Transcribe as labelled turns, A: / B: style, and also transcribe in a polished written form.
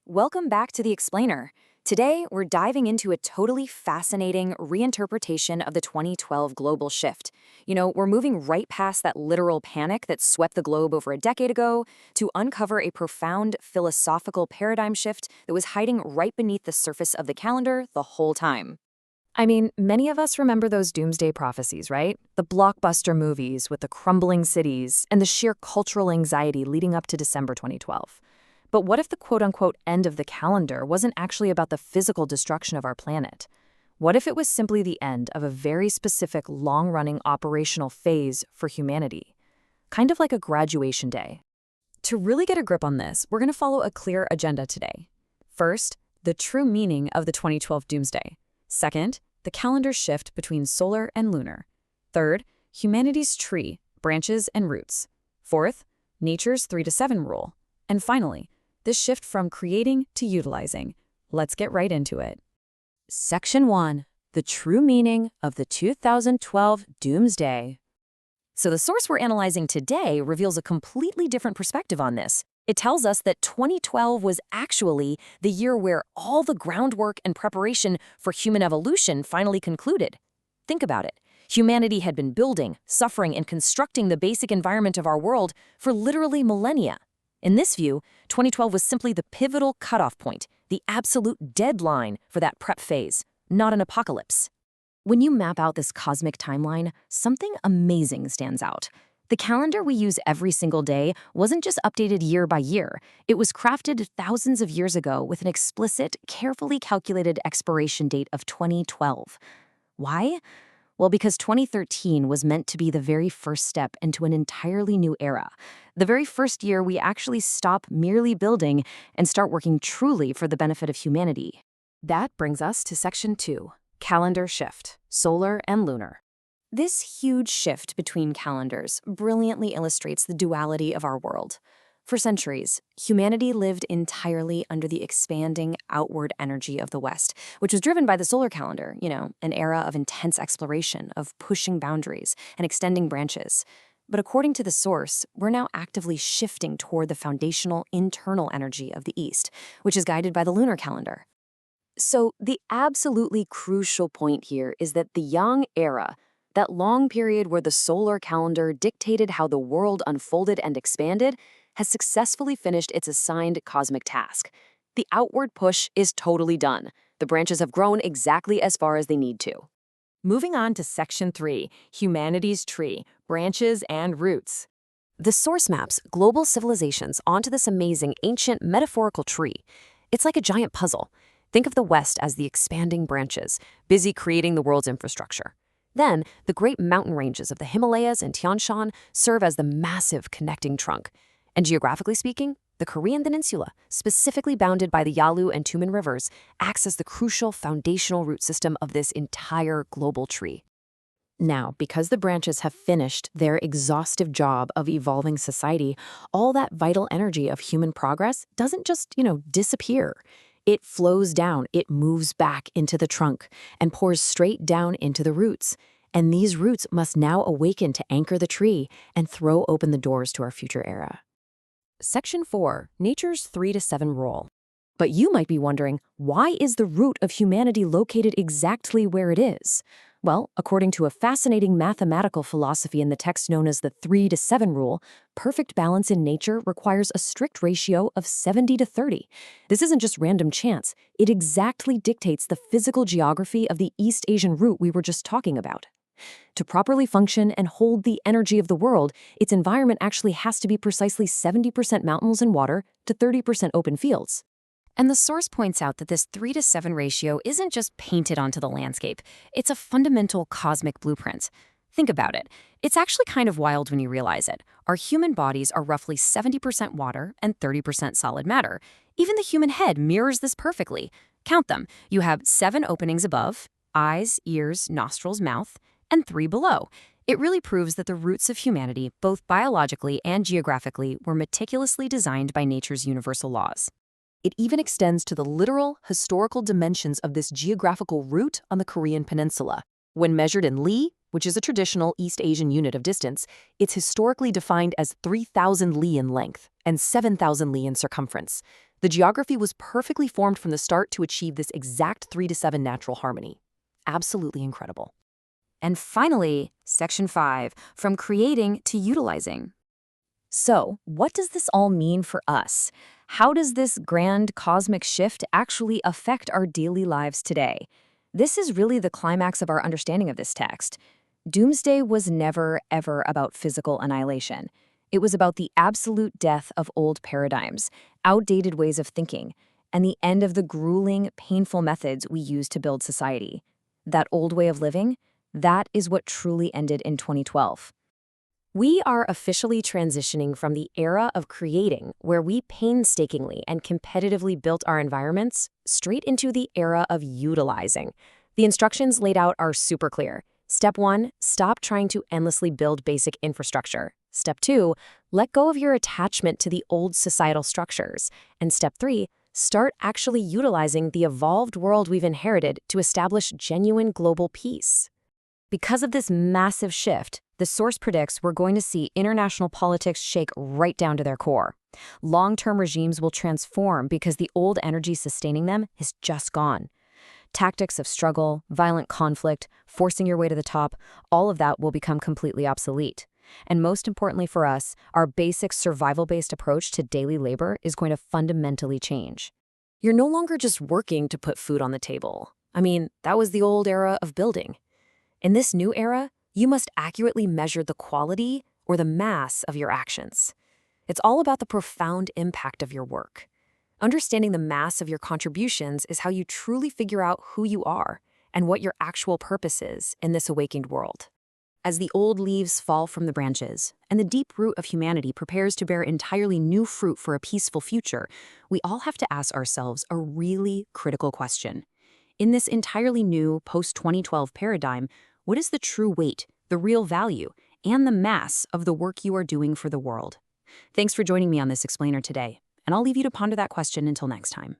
A: Welcome back to The Explainer. Today, we're diving into a totally fascinating reinterpretation of the 2012 global shift. We're moving right past that literal panic that swept the globe over a decade ago to uncover a profound philosophical paradigm shift that was hiding right beneath the surface of the calendar the whole time. I mean, many of us remember those doomsday prophecies, right? The blockbuster movies with the crumbling cities and the sheer cultural anxiety leading up to December 2012. But what if the quote-unquote end of the calendar wasn't actually about the physical destruction of our planet? What if it was simply the end of a very specific long-running operational phase for humanity? Kind of like a graduation day. To really get a grip on this, we're going to follow a clear agenda today. First, the true meaning of the 2012 doomsday. Second, the calendar shift between solar and lunar. Third, humanity's tree, branches, and roots. Fourth, nature's 3 to 7 rule. And finally, this shift from creating to utilizing. Let's get right into it. Section 1. The true meaning of the 2012 doomsday. So the source we're analyzing today reveals a completely different perspective on this. It tells us that 2012 was actually the year where all the groundwork and preparation for human evolution finally concluded. Think about it. Humanity had been building, suffering, and constructing the basic environment of our world for literally millennia. In this view, 2012 was simply the pivotal cutoff point, the absolute deadline for that prep phase, not an apocalypse. When you map out this cosmic timeline, something amazing stands out. The calendar we use every single day wasn't just updated year by year. It was crafted thousands of years ago with an explicit, carefully calculated expiration date of 2012. Why? Well, because 2013 was meant to be the very first step into an entirely new era. The very first year we actually stop merely building and start working truly for the benefit of humanity. That brings us to Section 2, Calendar Shift, Solar and Lunar. This huge shift between calendars brilliantly illustrates the duality of our world. For centuries, humanity lived entirely under the expanding outward energy of the West, which was driven by the solar calendar, an era of intense exploration, of pushing boundaries and extending branches. But according to the source, we're now actively shifting toward the foundational internal energy of the East, which is guided by the lunar calendar. So the absolutely crucial point here is that the Yang era, that long period where the solar calendar dictated how the world unfolded and expanded, has successfully finished its assigned cosmic task. The outward push is totally done. The branches have grown exactly as far as they need to. Moving on to Section 3, Humanity's Tree, Branches and Roots. The source maps global civilizations onto this amazing ancient metaphorical tree. It's like a giant puzzle. Think of the West as the expanding branches, busy creating the world's infrastructure. Then, the great mountain ranges of the Himalayas and Tian Shan serve as the massive connecting trunk. And geographically speaking, the Korean Peninsula, specifically bounded by the Yalu and Tumen rivers, acts as the crucial foundational root system of this entire global tree. Now, because the branches have finished their exhaustive job of evolving society, all that vital energy of human progress doesn't just, disappear. It flows down, it moves back into the trunk, and pours straight down into the roots. And these roots must now awaken to anchor the tree and throw open the doors to our future era. Section 4, Nature's 3 to 7 rule. But you might be wondering, why is the root of humanity located exactly where it is? Well, according to a fascinating mathematical philosophy in the text known as the 3 to 7 rule, perfect balance in nature requires a strict ratio of 70 to 30. This isn't just random chance. It exactly dictates the physical geography of the East Asian root we were just talking about. To properly function and hold the energy of the world, its environment actually has to be precisely 70% mountains and water to 30% open fields. And the source points out that this 3 to 7 ratio isn't just painted onto the landscape. It's a fundamental cosmic blueprint. Think about it. It's actually kind of wild when you realize it. Our human bodies are roughly 70% water and 30% solid matter. Even the human head mirrors this perfectly. Count them. You have 7 openings above, eyes, ears, nostrils, mouth, and 3 below. It really proves that the roots of humanity, both biologically and geographically, were meticulously designed by nature's universal laws. It even extends to the literal, historical dimensions of this geographical root on the Korean Peninsula. When measured in li, which is a traditional East Asian unit of distance, it's historically defined as 3,000 li in length and 7,000 li in circumference.
B: The geography was perfectly formed from the start to achieve this exact 3-to-7 natural harmony. Absolutely incredible.
A: And finally, Section 5, from creating to utilizing. So, what does this all mean for us? How does this grand cosmic shift actually affect our daily lives today? This is really the climax of our understanding of this text. Doomsday was never, ever about physical annihilation. It was about the absolute death of old paradigms, outdated ways of thinking, and the end of the grueling, painful methods we use to build society. That old way of living, that is what truly ended in 2012. We are officially transitioning from the era of creating, where we painstakingly and competitively built our environments, straight into the era of utilizing. The instructions laid out are super clear. Step 1, stop trying to endlessly build basic infrastructure. Step 2, let go of your attachment to the old societal structures. And Step 3, start actually utilizing the evolved world we've inherited to establish genuine global peace. Because of this massive shift, the source predicts we're going to see international politics shake right down to their core. Long-term regimes will transform because the old energy sustaining them is just gone. Tactics of struggle, violent conflict, forcing your way to the top, all of that will become completely obsolete. And most importantly for us, our basic survival-based approach to daily labor is going to fundamentally change. You're no longer just working to put food on the table. I mean, that was the old era of building. In this new era, you must accurately measure the quality or the mass of your actions. It's all about the profound impact of your work. Understanding the mass of your contributions is how you truly figure out who you are and what your actual purpose is in this awakened world. As the old leaves fall from the branches and the deep root of humanity prepares to bear entirely new fruit for a peaceful future, we all have to ask ourselves a really critical question. In this entirely new post-2012 paradigm, what is the true weight, the real value, and the mass of the work you are doing for the world? Thanks for joining me on this explainer today, and I'll leave you to ponder that question until next time.